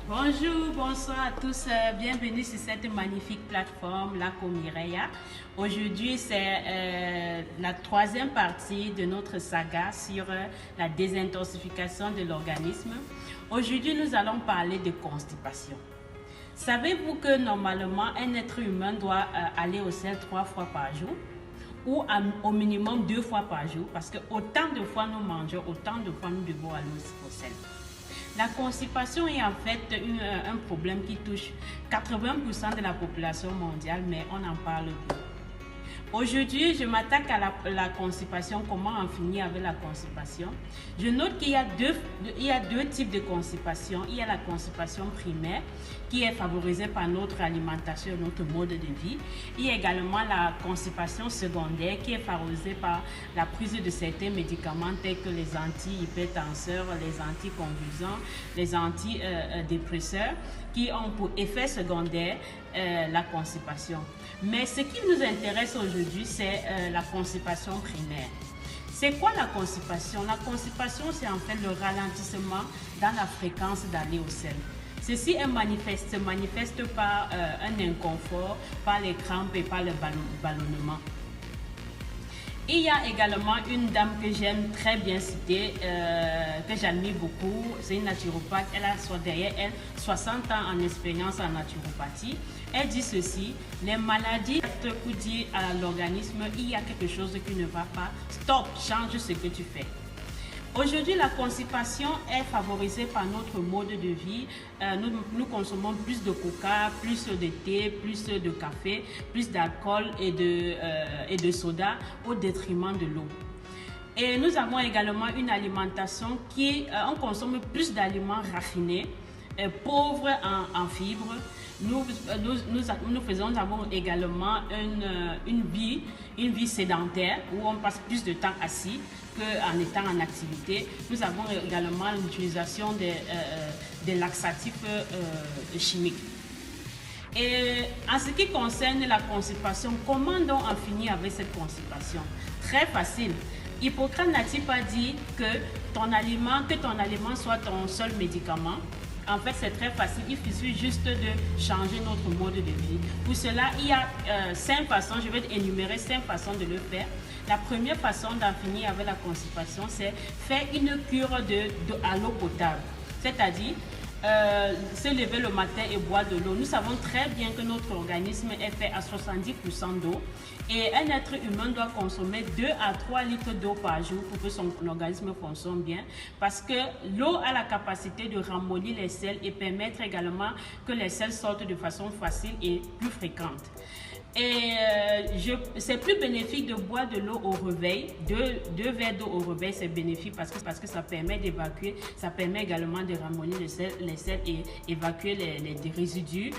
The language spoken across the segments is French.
Bonjour, bonsoir à tous, bienvenue sur cette magnifique plateforme, la Comireya. Aujourd'hui, c'est la troisième partie de notre saga sur la désintoxication de l'organisme. Aujourd'hui, nous allons parler de constipation. Savez-vous que normalement, un être humain doit aller au sel 3 fois par jour ou au minimum 2 fois par jour, parce que autant de fois nous mangeons, autant de fois nous devons aller au sel. La constipation est en fait un problème qui touche 80% de la population mondiale, mais on en parle peu. Aujourd'hui, je m'attaque à la constipation, comment en finir avec la constipation. Je note qu'il y a deux types de constipation. Il y a la constipation primaire qui est favorisée par notre alimentation et notre mode de vie. Il y a également la constipation secondaire qui est favorisée par la prise de certains médicaments tels que les antihypertenseurs, les anticonvulsants, les antidépresseurs qui ont pour effet secondaire la constipation. Mais ce qui nous intéresse aujourd'hui, c'est la constipation primaire. C'est quoi la constipation? La constipation, c'est en fait le ralentissement dans la fréquence d'aller au sel. Ceci se manifeste par un inconfort, par les crampes et par le ballonnement. Il y a également une dame que j'aime très bien citer, que j'admire beaucoup. C'est une naturopathe. Elle a derrière elle 60 ans en expérience en naturopathie. Elle dit ceci: les maladies vous disent à l'organisme, il y a quelque chose qui ne va pas. Stop, change ce que tu fais. Aujourd'hui, la constipation est favorisée par notre mode de vie. Nous consommons plus de coca, plus de thé, plus de café, plus d'alcool et de soda au détriment de l'eau. Et nous avons également une alimentation on consomme plus d'aliments raffinés, pauvres en fibres. Nous avons également une vie sédentaire où on passe plus de temps assis qu'en étant en activité. Nous avons également l'utilisation des laxatifs chimiques. Et en ce qui concerne la constipation, comment donc en finir avec cette constipation? Très facile. Hippocrate n'a-t-il pas dit que ton aliment soit ton seul médicament? En fait, c'est très facile. Il suffit juste de changer notre mode de vie. Pour cela, il y a 5 façons. Je vais énumérer 5 façons de le faire. La première façon d'en finir avec la constipation, c'est faire une cure à l'eau potable. C'est-à-dire, se lever le matin et boire de l'eau. Nous savons très bien que notre organisme est fait à 70% d'eau et un être humain doit consommer 2 à 3 litres d'eau par jour pour que son organisme fonctionne bien, parce que l'eau a la capacité de ramollir les sels et permettre également que les sels sortent de façon facile et plus fréquente. Et c'est plus bénéfique de boire de l'eau au réveil. Deux verres d'eau au réveil, c'est bénéfique parce que ça permet d'évacuer, ça permet également de ramollir les sels et évacuer les résidus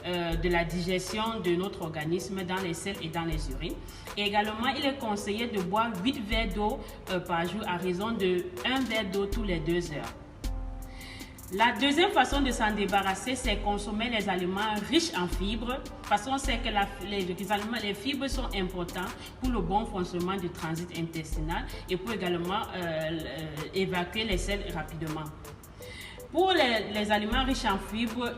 de la digestion de notre organisme dans les selles et dans les urines. Et également, il est conseillé de boire 8 verres d'eau par jour à raison de 1 verre d'eau tous les 2 heures. La deuxième façon de s'en débarrasser, c'est consommer les aliments riches en fibres, parce qu'on sait que les fibres sont importantes pour le bon fonctionnement du transit intestinal et pour également évacuer les sels rapidement. Pour les aliments riches en fibres,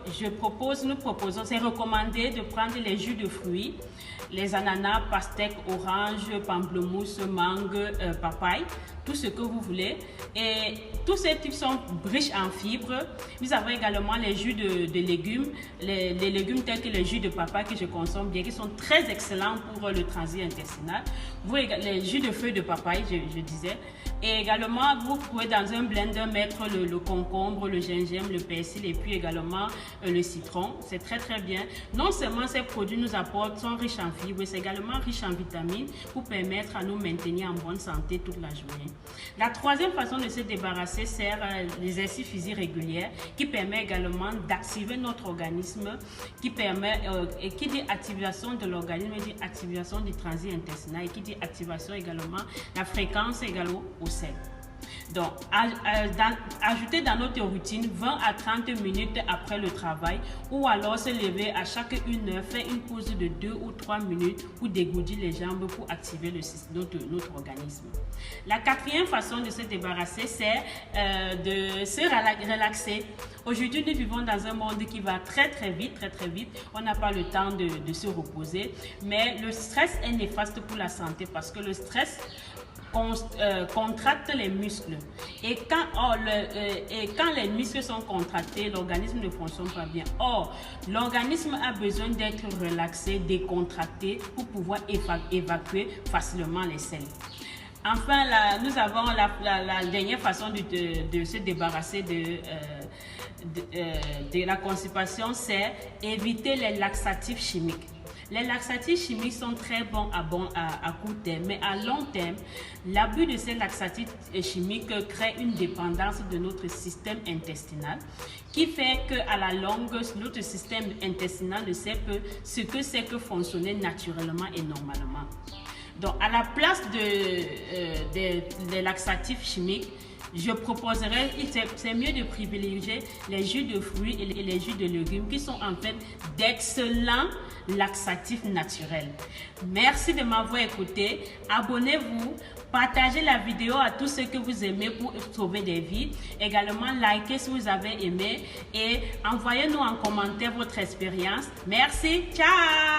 nous proposons, c'est recommandé de prendre les jus de fruits, les ananas, pastèques, oranges, pamplemousse, mangue, papaye, tout ce que vous voulez. Et tous ces types sont riches en fibres. Nous avons également les jus de légumes, les légumes tels que les jus de papaye que je consomme bien, qui sont très excellents pour le transit intestinal. Les jus de feuilles de papaye, je disais. Et également, vous pouvez dans un blender mettre le concombre, le gingembre, le persil et puis également le citron. C'est très très bien. Non seulement ces produits sont riches en fibres, c'est également riche en vitamines pour permettre à nous maintenir en bonne santé toute la journée. La troisième façon de se débarrasser, c'est l'exercice physique régulier qui permet également d'activer notre organisme, qui dit activation de l'organisme, dit activation du transit intestinal et qui dit activation également, la fréquence également au sel. Donc, ajouter dans notre routine 20 à 30 minutes après le travail, ou alors se lever à chaque 1 heure, faire une pause de 2 ou 3 minutes pour dégourdir les jambes pour activer notre organisme. La quatrième façon de se débarrasser, c'est de se relaxer. Aujourd'hui, nous vivons dans un monde qui va très vite. On n'a pas le temps de se reposer. Mais le stress est néfaste pour la santé parce que le stress contracte les muscles. Et quand les muscles sont contractés, l'organisme ne fonctionne pas bien. Or, l'organisme a besoin d'être relaxé, décontracté pour pouvoir évacuer facilement les selles. Enfin, nous avons la dernière façon de se débarrasser de la constipation, c'est éviter les laxatifs chimiques. Les laxatifs chimiques sont très bons à court terme, mais à long terme, l'abus de ces laxatifs chimiques crée une dépendance de notre système intestinal qui fait qu'à la longue, notre système intestinal ne sait plus ce que c'est que fonctionner naturellement et normalement. Donc, à la place des laxatifs chimiques, je proposerais, c'est mieux de privilégier les jus de fruits et les jus de légumes qui sont en fait d'excellents laxatifs naturels. Merci de m'avoir écouté. Abonnez-vous, partagez la vidéo à tous ceux que vous aimez pour sauver des vies. Également, likez si vous avez aimé et envoyez-nous en commentaire votre expérience. Merci, ciao!